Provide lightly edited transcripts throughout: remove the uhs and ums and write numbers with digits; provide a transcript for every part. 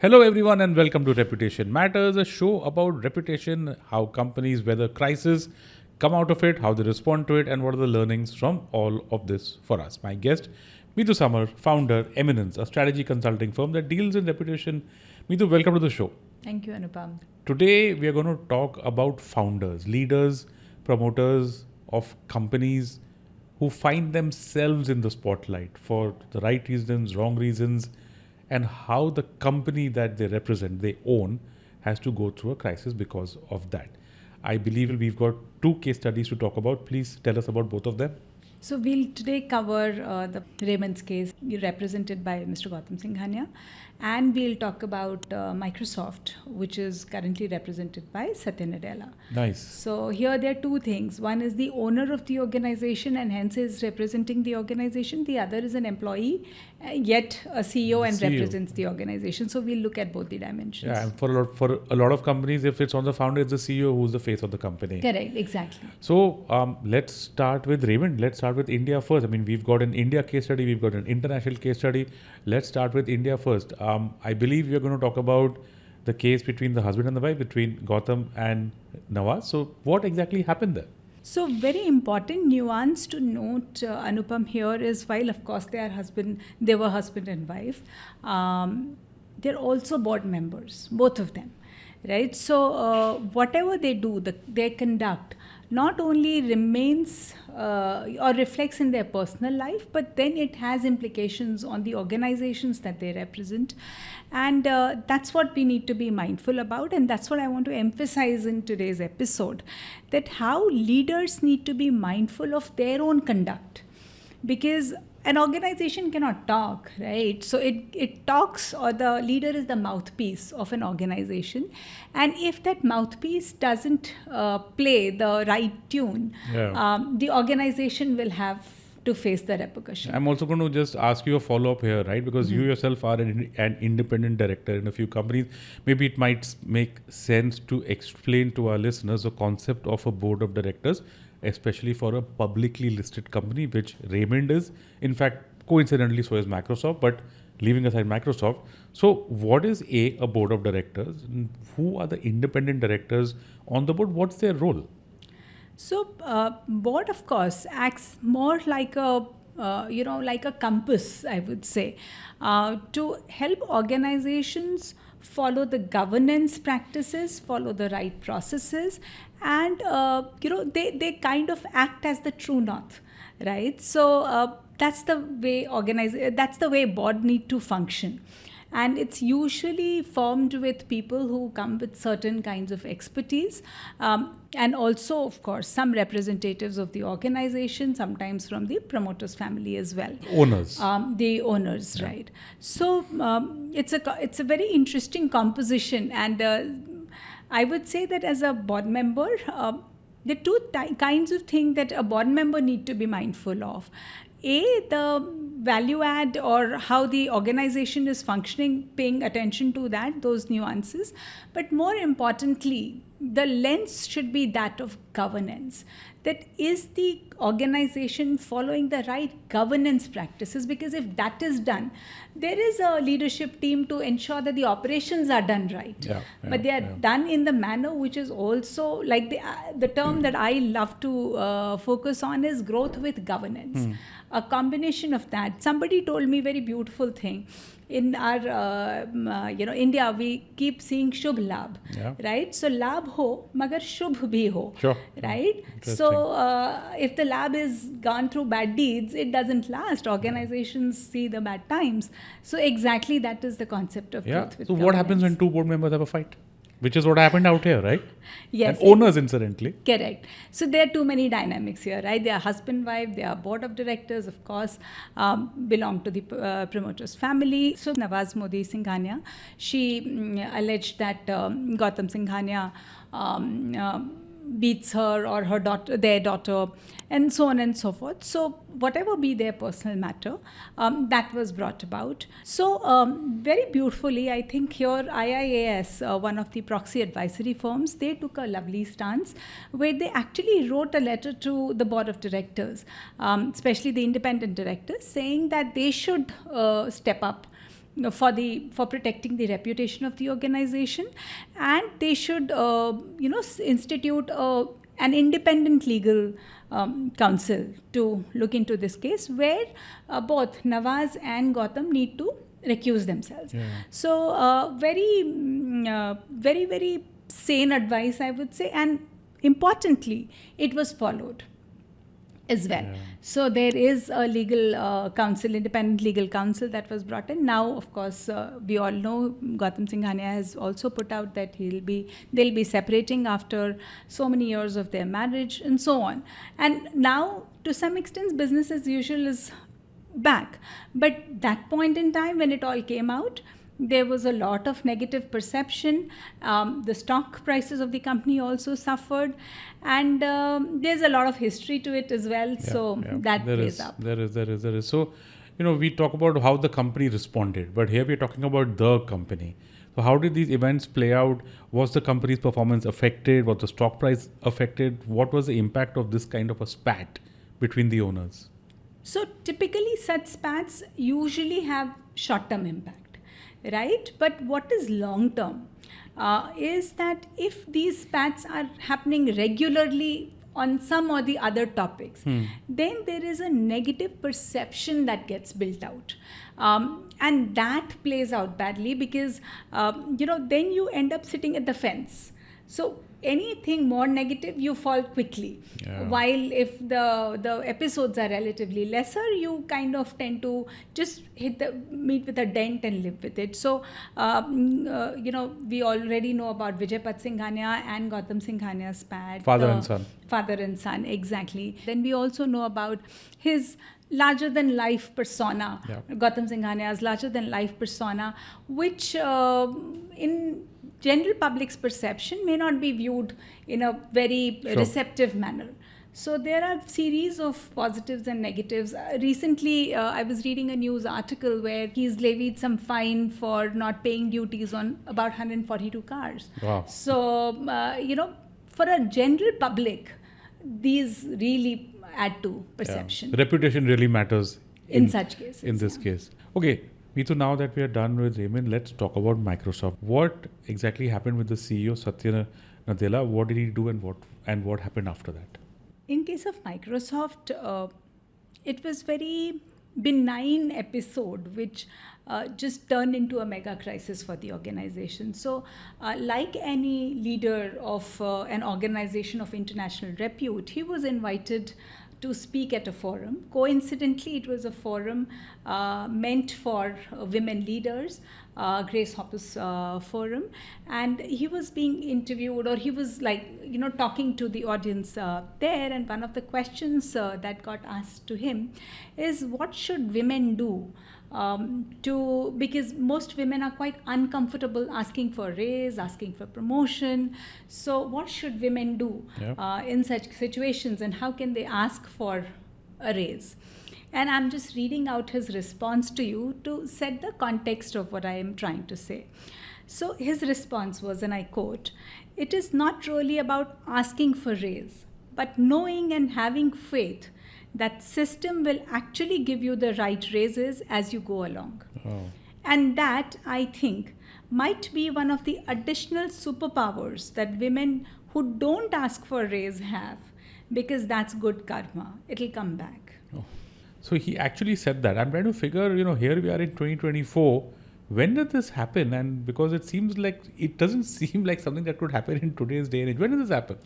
Hello, everyone, and welcome to Reputation Matters, a show about reputation, how companies weather crisis, come out of it, how they respond to it, and what are the learnings from all of this for us. My guest, Mitu Samar, founder, Eminence, a strategy consulting firm that deals in reputation. Mitu, welcome to the show. Thank you, Anupam. Today, we are going to talk about founders, leaders, promoters of companies who find themselves in the spotlight for the right reasons, wrong reasons, and how the company that they represent, they own, has to go through a crisis because of that. I believe we've got two case studies to talk about. Please tell us about both of them. So we'll today cover the Raymond's case represented by Mr. Gautam-Singhania, and we'll talk about Microsoft, which is currently represented by Satya Nadella. Nice. So here there are two things. One is the owner of the organization and hence is representing the organization. The other is an employee, yet a CEO and CEO. represents the organization. So we'll look at both the dimensions. Yeah, and for a lot of companies, if it's on the founder, it's the CEO who's the face of the company. Correct, exactly. So let's start with Raymond. Let's start with India first. I mean, we've got an India case study, we've got an international case study. Let's start with India first. I believe we're going to talk about the case between the husband and the wife, between Gautam and Nawaz. So what exactly happened there? So very important nuance to note, Anupam, here is while of course they were husband and wife, they're also board members, both of them, right? So whatever they do, their conduct not only remains or reflects in their personal life, but then it has implications on the organizations that they represent. And that's what we need to be mindful about. And that's what I want to emphasize in today's episode, that how leaders need to be mindful of their own conduct. Because an organization cannot talk, right? So it talks, or the leader is the mouthpiece of an organization. And if that mouthpiece doesn't play the right tune, the organization will have to face the repercussion. I'm also going to just ask you a follow-up here, right? Because you yourself are an independent director in a few companies. Maybe it might make sense to explain to our listeners the concept of a board of directors, especially for a publicly listed company, which Raymond is. In fact, coincidentally, so is Microsoft, but leaving aside Microsoft. So what is a board of directors? Who are the independent directors on the board? What's their role? So board, of course, acts more like a like a compass, I would say, to help organizations follow the governance practices, follow the right processes, and they kind of act as the true north, right? So that's the way board need to function. And it's usually formed with people who come with certain kinds of expertise, and also, of course, some representatives of the organization, sometimes from the promoter's family as well. Owners. The owners, yeah. Right. So it's a very interesting composition, and I would say that as a board member, the two kinds of things that a board member need to be mindful of. The value add, or how the organization is functioning, paying attention to those nuances. But more importantly, the lens should be that of governance. That is the organization following the right governance practices? Because if that is done, there is a leadership team to ensure that the operations are done right. But they are done in the manner which is also, like the term that I love to focus on is growth with governance. A combination of that. Somebody told me a very beautiful thing. In our, India, we keep seeing Shubh Labh, right? So Labh ho, magar Shubh bhi ho, right? So if the lab is gone through bad deeds, it doesn't last. Organizations see the bad times. So exactly that is the concept of growth with governance. What happens when two board members have a fight? Which is what happened out here, right? Yes. And owners, incidentally. Correct. So there are too many dynamics here, right? They are husband, wife, they are board of directors, of course, belong to the promoter's family. So Nawaz Modi Singhania, she alleged that Gautam Singhania beats her or her daughter, their daughter, and so on and so forth. So whatever be their personal matter, that was brought about. So very beautifully, I think here IIAS, one of the proxy advisory firms, they took a lovely stance where they actually wrote a letter to the board of directors, especially the independent directors, saying that they should step up. for protecting the reputation of the organization, and they should institute an independent legal counsel to look into this case, where both Nawaz and Gautam need to recuse themselves. Yeah. So very, very sane advice, I would say, and importantly, it was followed as well. Yeah. So there is a legal counsel, independent legal counsel that was brought in. Now, of course, we all know Gautam Singhania has also put out that they'll be separating after so many years of their marriage and so on. And now, to some extent, business as usual is back. But that point in time when it all came out, there was a lot of negative perception. The stock prices of the company also suffered, and there's a lot of history to it as well. That plays up. There is. So, we talk about how the company responded, but here we're talking about the company. So how did these events play out? Was the company's performance affected? Was the stock price affected? What was the impact of this kind of a spat between the owners? So typically such spats usually have short-term impact, right? But what is long-term is that if these spats are happening regularly on some or the other topics, then there is a negative perception that gets built out. And that plays out badly because, then you end up sitting at the fence. So anything more negative, you fall quickly. Yeah. While if the episodes are relatively lesser, you kind of tend to just meet with a dent and live with it. So, we already know about Vijaypat Singhania and Gautam Singhania's spat. Father and son. Father and son, exactly. Then we also know about his larger-than-life persona, Gautam Singhania's larger-than-life persona, which in general public's perception may not be viewed in a very receptive manner. So there are series of positives and negatives. Recently, I was reading a news article where he's levied some fine for not paying duties on about 142 cars. Wow. So, for a general public, these really add to perception. Yeah. Reputation really matters in such cases. In this case. Okay. Mitu, now that we are done with Raymond, let's talk about Microsoft. What exactly happened with the CEO, Satya Nadella? What did he do and what happened after that? In case of Microsoft, it was very benign episode which just turned into a mega crisis for the organization. So like any leader of an organization of international repute, he was invited to speak at a forum. Coincidentally, it was a forum meant for women leaders, Grace Hopper's forum, and he was being interviewed, or he was talking to the audience there, and one of the questions that got asked to him is, what should women do because most women are quite uncomfortable asking for a raise, asking for promotion. So what should women do in such situations, and how can they ask for a raise? And I'm just reading out his response to you to set the context of what I am trying to say. So his response was, and I quote, "It is not really about asking for raise, but knowing and having faith that system will actually give you the right raises as you go along." Oh. And that, I think, might be one of the additional superpowers that women who don't ask for a raise have, because that's good karma. It'll come back. Oh. So he actually said that. I'm trying to figure, here we are in 2024. When did this happen? And because it doesn't seem like something that could happen in today's day and age. When did this happen?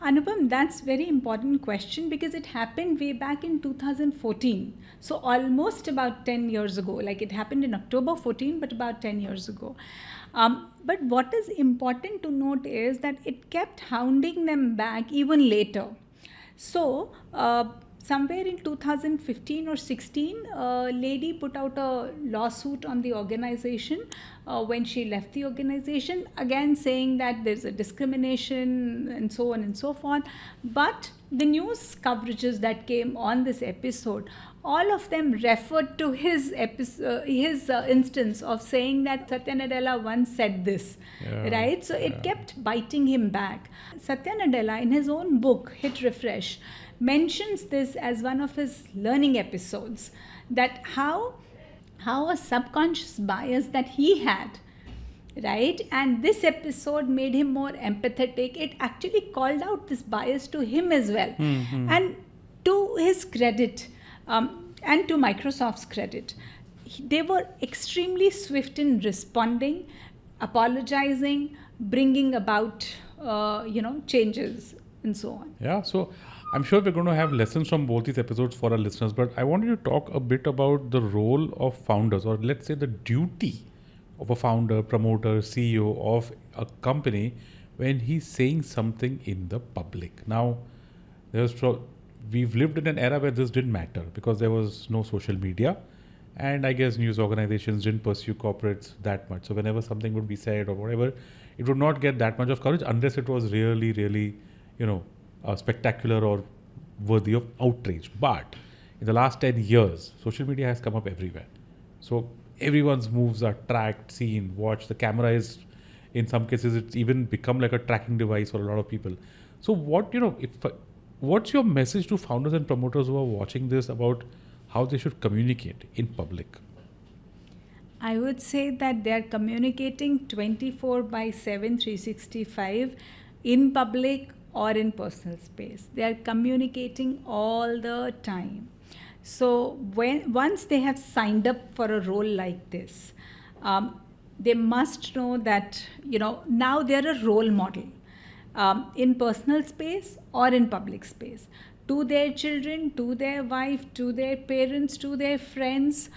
Anupam, that's very important question because it happened way back in 2014. So almost about 10 years ago. Like it happened in October 14, but about 10 years ago. But what is important to note is that it kept hounding them back even later. So somewhere in 2015 or 16, a lady put out a lawsuit on the organization when she left the organization, again saying that there's a discrimination and so on and so forth. But the news coverages that came on this episode, all of them referred to his instance of saying that Satya Nadella once said this, right? So it kept biting him back. Satya Nadella, in his own book, Hit Refresh, mentions this as one of his learning episodes, that how how a subconscious bias that he had, right? And this episode made him more empathetic. It actually called out this bias to him as well. And to his credit, and to Microsoft's credit, they were extremely swift in responding, apologizing, bringing about, changes and so on. Yeah, so I'm sure we're going to have lessons from both these episodes for our listeners, but I wanted to talk a bit about the role of founders, or let's say the duty of a founder, promoter, CEO of a company when he's saying something in the public. Now, we've lived in an era where this didn't matter because there was no social media, and I guess news organizations didn't pursue corporates that much. So whenever something would be said or whatever, it would not get that much of coverage unless it was really, really, spectacular or worthy of outrage. But in the last 10 years, social media has come up everywhere. So everyone's moves are tracked, seen, watched. The camera is, in some cases, it's even become like a tracking device for a lot of people. So what's your message to founders and promoters who are watching this about how they should communicate in public? I would say that they are communicating 24/7, 365 in public or in personal space. They are communicating all the time. So once they have signed up for a role like this, they must know that, now they're a role model in personal space or in public space, to their children, to their wife, to their parents, to their friends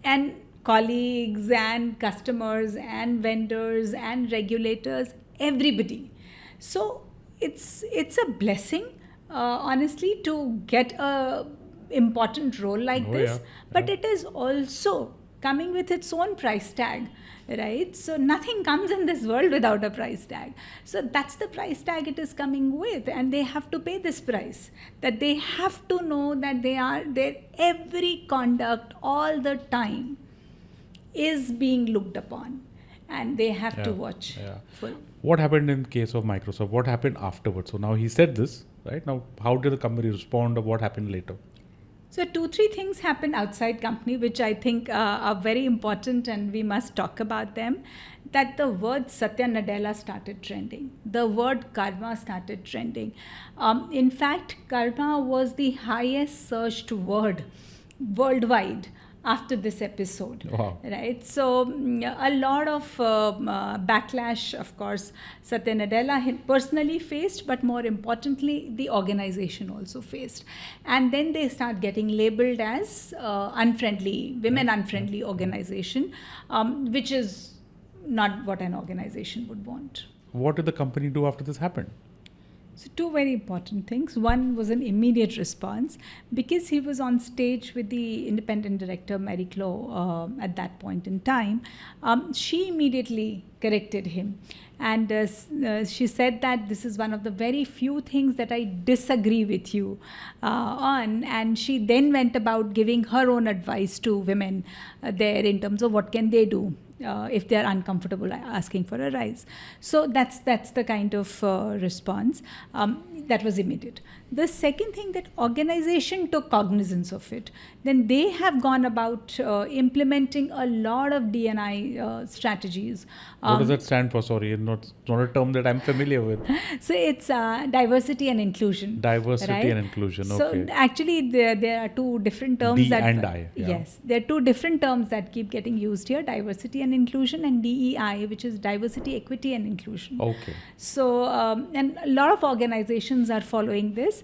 and colleagues and customers and vendors and regulators, everybody. So it's a blessing, honestly, to get a important role like this. Yeah. But it is also coming with its own price tag, right? So nothing comes in this world without a price tag. So that's the price tag it is coming with, and they have to pay this price. That they have to know that their every conduct all the time is being looked upon, and they have to watch full. What happened in case of Microsoft? What happened afterwards? So now he said this, right? Now, how did the company respond, or what happened later? So 2-3 things happened outside company, which I think are very important, and we must talk about them. That the word Satya Nadella started trending. The word karma started trending. In fact, karma was the highest searched word worldwide after this episode. Wow. Right? So a lot of backlash, of course, Satya Nadella personally faced, but more importantly, the organization also faced. And then they start getting labeled as women-unfriendly organization, which is not what an organization would want. What did the company do after this happened? So 2 very important things. One was an immediate response because he was on stage with the independent director, Mary Clo, at that point in time. She immediately corrected him. And she said that this is one of the very few things that I disagree with you on. And she then went about giving her own advice to women there in terms of what can they do if they are uncomfortable asking for a rise. So that's the kind of response that was immediate. The second thing, that organization took cognizance of it. Then they have gone about implementing a lot of D&I strategies. What does that stand for? Sorry, not a term that I'm familiar with. So it's diversity and inclusion. Diversity right? and inclusion. Okay. So actually, there are 2 different terms. D and I. Yeah. Yes, there are 2 different terms that keep getting used here: diversity and inclusion, and DEI, which is diversity, equity, and inclusion. Okay. So and a lot of organizations are following this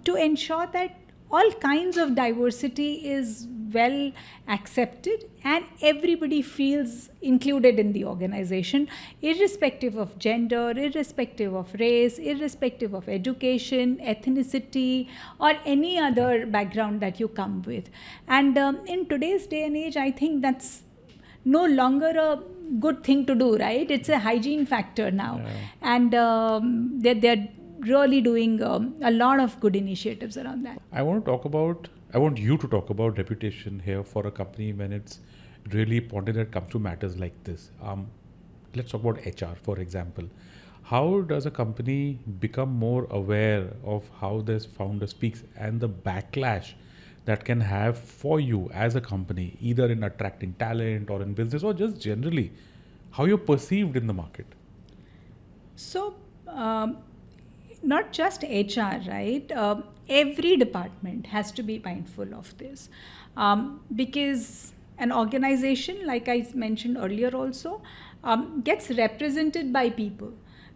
to ensure that all kinds of diversity is well accepted and everybody feels included in the organization, irrespective of gender, irrespective of race, irrespective of education, ethnicity, or any other background that you come with. And in today's day and age, I think that's no longer a good thing to do, right? It's a hygiene factor now. And they're really doing a lot of good initiatives around that. I want you to talk about reputation here for a company when it's really important that it comes to matters like this. Let's talk about HR, for example. How does a company become more aware of how this founder speaks and the backlash that can have for you as a company, either in attracting talent or in business or just generally, how you're perceived in the market? So, not just HR, right? Every department has to be mindful of this, because an organization, like I mentioned earlier, also gets represented by people,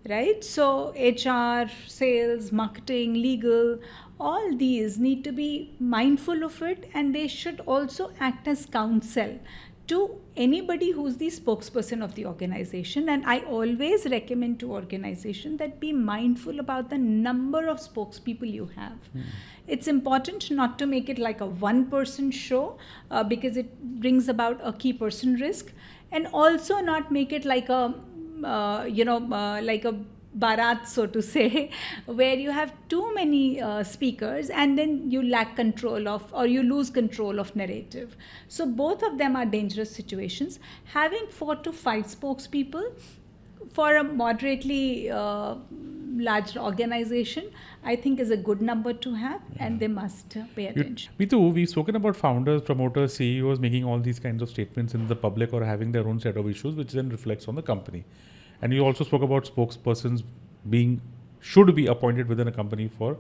right? So, HR, sales, marketing, legal, all these need to be mindful of it, and they should also act as counsel to anybody who's the spokesperson of the organization. And I always recommend to organization that be mindful about the number of spokespeople you have. It's important not to make it like a one person show, because it brings about a key person risk, and also not make it like a like a Bharat, so to say, where you have too many speakers and then you lack control of, or you lose control of narrative. So both of them are dangerous situations. Having 4 to 5 spokespeople for a moderately large organization, I think is a good number to have, and they must pay attention. Mitu, we've spoken about founders, promoters, CEOs making all these kinds of statements in the public or having their own set of issues, which then reflects on the company. And you also spoke about spokespersons should be appointed within a company for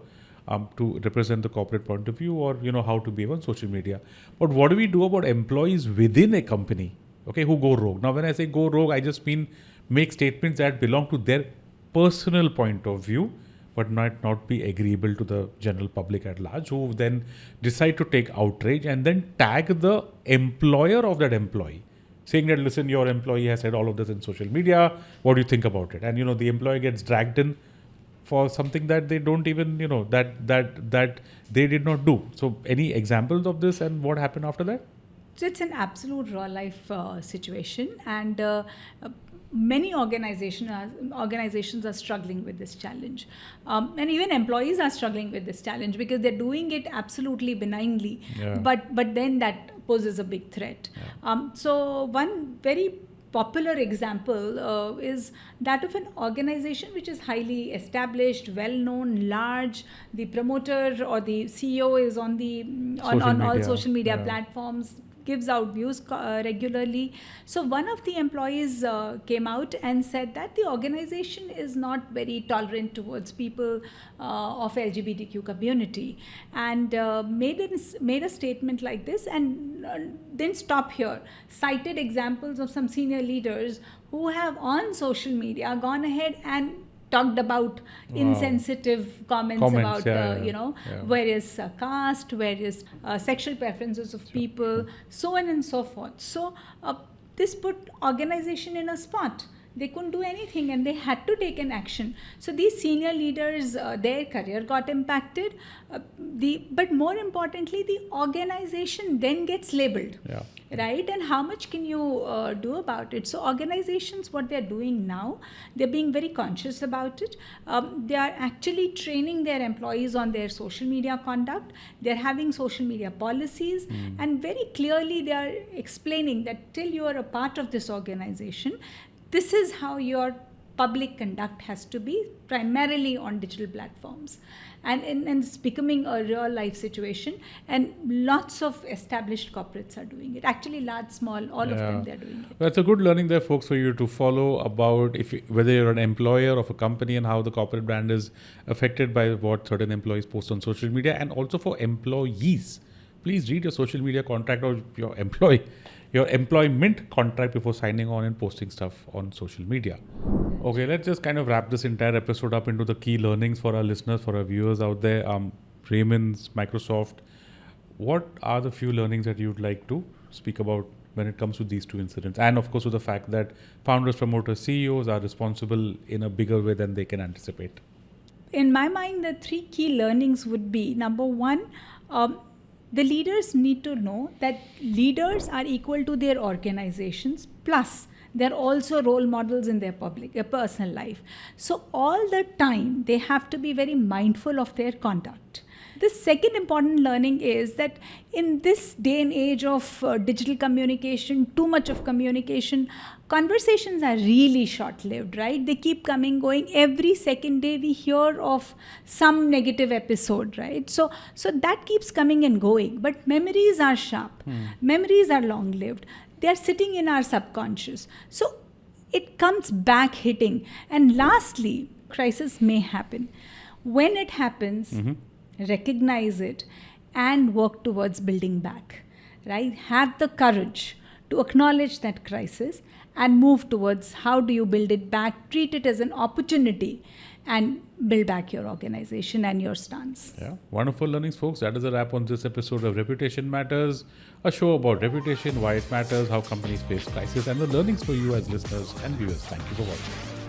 to represent the corporate point of view, or how to behave on social media. But what do we do about employees within a company, okay, who go rogue? Now, when I say go rogue, I just mean make statements that belong to their personal point of view, but might not be agreeable to the general public at large, who then decide to take outrage and then tag the employer of that employee, saying that, listen, your employee has said all of this in social media, what do you think about it? And the employee gets dragged in for something that they don't even, that they did not do. So any examples of this and what happened after that? So it's an absolute real life situation, and many organizations are struggling with this challenge, and even employees are struggling with this challenge because they're doing it absolutely benignly, but then that poses a big threat. So one very popular example is that of an organization which is highly established, well-known, large. The promoter or the CEO is on all social media platforms, gives out views regularly. So one of the employees came out and said that the organization is not very tolerant towards people of LGBTQ community, and made a statement like this, and didn't stop here. Cited examples of some senior leaders who have on social media gone ahead and talked about insensitive comments about various caste, various sexual preferences of people, so on and so forth. So this put organization in a spot. They couldn't do anything and they had to take an action. So these senior leaders, their career got impacted. But more importantly, the organization then gets labeled. Right? And how much can you do about it? So organizations, what they're doing now, they're being very conscious about it. They are actually training their employees on their social media conduct. They're having social media policies, and very clearly they are explaining that till you are a part of this organization, this is how your public conduct has to be, primarily on digital platforms. And it's becoming a real life situation, and lots of established corporates are doing it. Actually, large, small, all of them, they're doing it. That's a good learning there, folks, for you to follow about whether you're an employer of a company and how the corporate brand is affected by what certain employees post on social media. And also for employees, please read your social media contract or your employment contract before signing on and posting stuff on social media. Okay, let's just kind of wrap this entire episode up into the key learnings for our listeners, for our viewers out there. Raymond's, Microsoft, what are the few learnings that you'd like to speak about when it comes to these two incidents? And of course, with the fact that founders, promoters, CEOs are responsible in a bigger way than they can anticipate. In my mind, the 3 key learnings would be, number 1, the leaders need to know that leaders are equal to their organizations, plus they're also role models in their personal life. So all the time, they have to be very mindful of their conduct. The second important learning is that in this day and age of digital communication, too much of communication, conversations are really short-lived, right? They keep coming, going. Every second day we hear of some negative episode, right? So that keeps coming and going. But memories are sharp. Memories are long-lived. They are sitting in our subconscious. So it comes back hitting. And lastly, crisis may happen. When it happens, recognize it and work towards building back, right? Have the courage to acknowledge that crisis and move towards how do you build it back, treat it as an opportunity and build back your organization and your stance. Yeah, wonderful learnings, folks. That is a wrap on this episode of Reputation Matters, a show about reputation, why it matters, how companies face crisis, and the learnings for you as listeners and viewers. Thank you for watching.